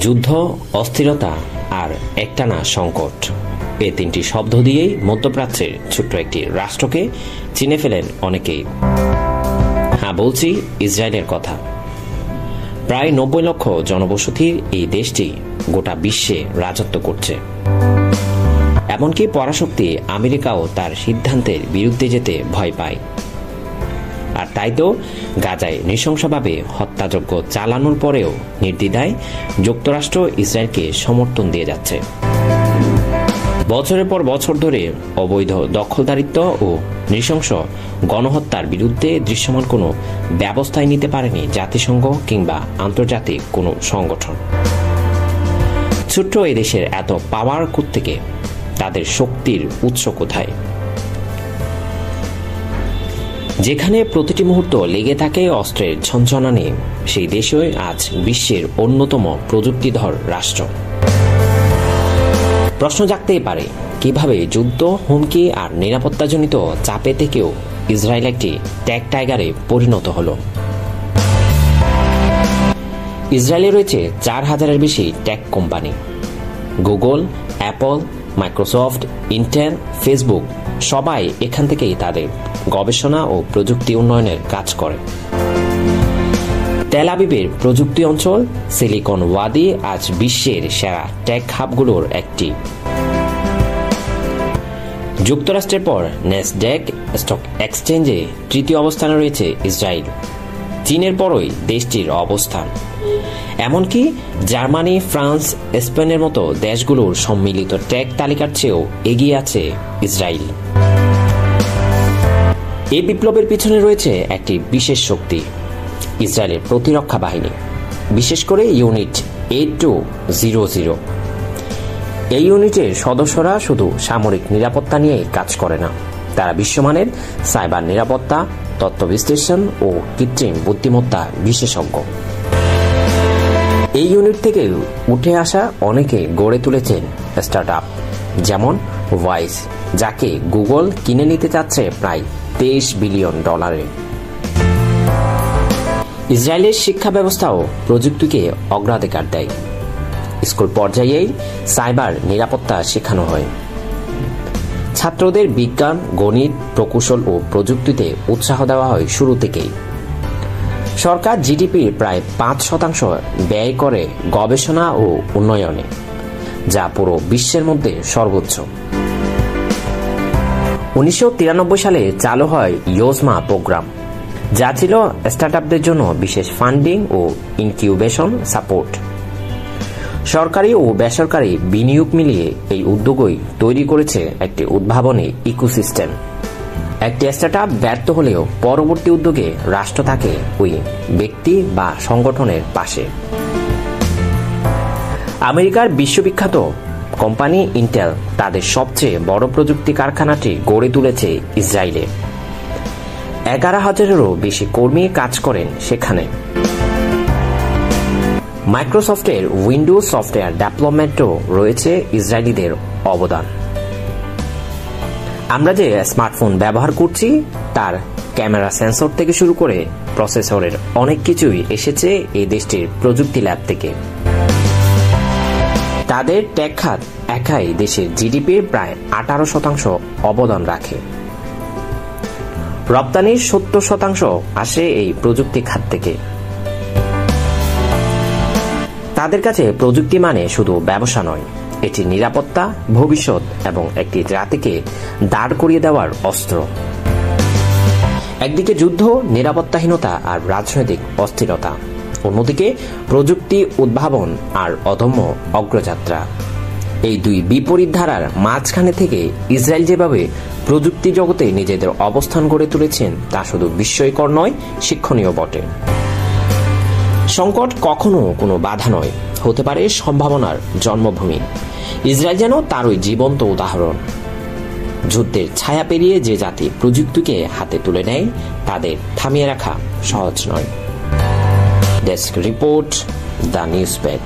যুদ্ধ, অস্থিরতা আর একটানা সংকট, এই তিনটি শব্দ দিয়েই মধ্যপ্রাচ্যের ছোট্ট একটি রাষ্ট্রকে চিনে ফেলেন অনেকেই। হ্যাঁ, বলছি ইসরায়েলের কথা। প্রায় 90 লক্ষ জনবসতির এই দেশটি গোটা বিশ্বে রাজত্ব করছে। এমনকি পরাশক্তি আমেরিকাও তার সিদ্ধান্তের বিরুদ্ধে যেতে ভয় পায়। আর তাই তো গাজায় নৃশংসভাবে হত্যাযজ্ঞ চালানোর পরেও নির্দ্বিধায় যুক্তরাষ্ট্র ইসরায়েলকে সমর্থন দিয়ে যাচ্ছে। বছরের পর বছর ধরে অবৈধ দখলদারিত্ব ও নৃশংস গণহত্যার বিরুদ্ধে দৃশ্যমান কোনো ব্যবস্থাই নিতে পারেনি জাতিসংঘ কিংবা আন্তর্জাতিক কোনো সংগঠন। ছোট্ট এই দেশের এত পাওয়ার কোত্থেকে, তাদের শক্তির উৎস কোথায়? যেখানে প্রতিটি মুহূর্ত লেগে থাকে অস্ত্রের ঝনঝনানি, সেই দেশই আজ বিশ্বের অন্যতম প্রযুক্তিধর রাষ্ট্র। প্রশ্ন জাগতেই পারে, কিভাবে যুদ্ধ, হুমকি আর নিরাপত্তাজনিত চাপে থেকেও ইসরায়েল একটি টেক টাইগারে পরিণত হল। ইসরায়েলে রয়েছে 4000-এর বেশি tech company. Google, Apple, Microsoft, Intel, Facebook সবাই এখান থেকেই তাদের গবেষণা ও প্রযুক্তি উন্নয়নের কাজ করে। তেল আবিবের প্রযুক্তি অঞ্চল সিলিকন ওয়াদি আজ বিশ্বের সেরা টেক হাবগুলোর একটি। যুক্তরাষ্ট্রের পর ন্যাসড্যাক স্টক এক্সচেঞ্জে তৃতীয় অবস্থানে রয়েছে ইসরায়েল। চীনের পরই দেশটির অবস্থান। এমনকি জার্মানি, ফ্রান্স, স্পেনের মতো দেশগুলোর সম্মিলিত টেক তালিকার চেয়েও এগিয়ে আছে ইসরায়েল। এই বিপ্লবের পিছনে রয়েছে একটি বিশেষ শক্তি, ইসরায়েলের প্রতিরক্ষা বাহিনী, বিশেষ করে ইউনিট 8200। এই ইউনিটের সদস্যরা শুধু সামরিক নিরাপত্তা নিয়ে কাজ করে না, তারা বিশ্বমানের সাইবার নিরাপত্তা, তথ্য বিশ্লেষণ ও কৃত্রিম বুদ্ধিমত্তা বিশেষজ্ঞ। এই ইউনিট থেকে উঠে আসা অনেকে গড়ে তুলেছেন স্টার্টআপ, যেমন ভয়েস, যাকে গুগল কিনে নিতে চাচ্ছে প্রায় $23 বিলিয়ন। ইসরায়েলের শিক্ষা ব্যবস্থাও প্রযুক্তিকে অগ্রাধিকার দেয়। স্কুল পর্যায়েই সাইবার নিরাপত্তা শেখানো হয়। ছাত্রদের বিজ্ঞান, গণিত, প্রকৌশল ও প্রযুক্তিতে উৎসাহ দেওয়া হয় শুরু থেকেই। সরকার জিডিপির প্রায় 5% ব্যয় করে গবেষণা ও উন্নয়নে, যা পুরো বিশ্বের মধ্যে সর্বোচ্চ। 1993 সালে চালু হয় ইয়োজমা প্রোগ্রাম, যা ছিল স্টার্টআপদের জন্য বিশেষ ফান্ডিং ও ইনকিউবেশন সাপোর্ট। সরকারি ও বেসরকারি বিনিয়োগ মিলিয়ে এই উদ্যোগই তৈরি করেছে একটি উদ্ভাবনী ইকোসিস্টেম। একটি স্টার্টআপ ব্যর্থ হলেও পরবর্তী উদ্যোগে রাষ্ট্র থাকে ওই ব্যক্তি বা সংগঠনের পাশে। আমেরিকার বিশ্ববিখ্যাত কোম্পানি ইন্টেল তাদের সবচেয়ে বড় প্রযুক্তি কারখানাটি গড়ে তুলেছে ইসরায়েলে। 11,000-এরও বেশি কর্মী কাজ করেন সেখানে। মাইক্রোসফটের উইন্ডোজ সফটওয়্যার ডেভেলপমেন্টও রয়েছে ইসরায়েলিদের অবদান। আমরা যে স্মার্টফোন ব্যবহার করছি, তার ক্যামেরা, সেন্সর থেকে শুরু করে প্রসেসরের অনেক কিছুই এসেছে এই দেশটির প্রযুক্তি ল্যাব থেকে। তাদের টেক খাত একাই দেশের জিডিপির প্রায় 18% অবদান রাখে। রপ্তানির 70% আসে এই প্রযুক্তি খাত থেকে। তাদের কাছে প্রযুক্তি মানে শুধু ব্যবসা নয়, এটি নিরাপত্তা, ভবিষ্যৎ এবং একটি জাতিকে দাঁড় করিয়ে দেওয়ার অস্ত্র। একদিকে যুদ্ধ, নিরাপত্তাহীনতা আর রাজনৈতিক অস্থিরতা, অন্যদিকে প্রযুক্তি, উদ্ভাবন আর অদম্য অগ্রযাত্রা। এই দুই বিপরীত ধারার মাঝখানে থেকে ইসরায়েল যেভাবে প্রযুক্তি জগতে নিজেদের অবস্থান গড়ে তুলেছেন, তা শুধু বিস্ময়কর নয়, শিক্ষণীয় বটে। সংকট কখনো কোনো বাধা নয়, হতে পারে সম্ভাবনার জন্মভূমি। ইসরায়েল যেন তারই জীবন্ত উদাহরণ। যুদ্ধের ছায়া পেরিয়ে যে জাতি প্রযুক্তিকে হাতে তুলে নেয়, তাদের থামিয়ে রাখা সহজ নয়। Desk report, the news paid.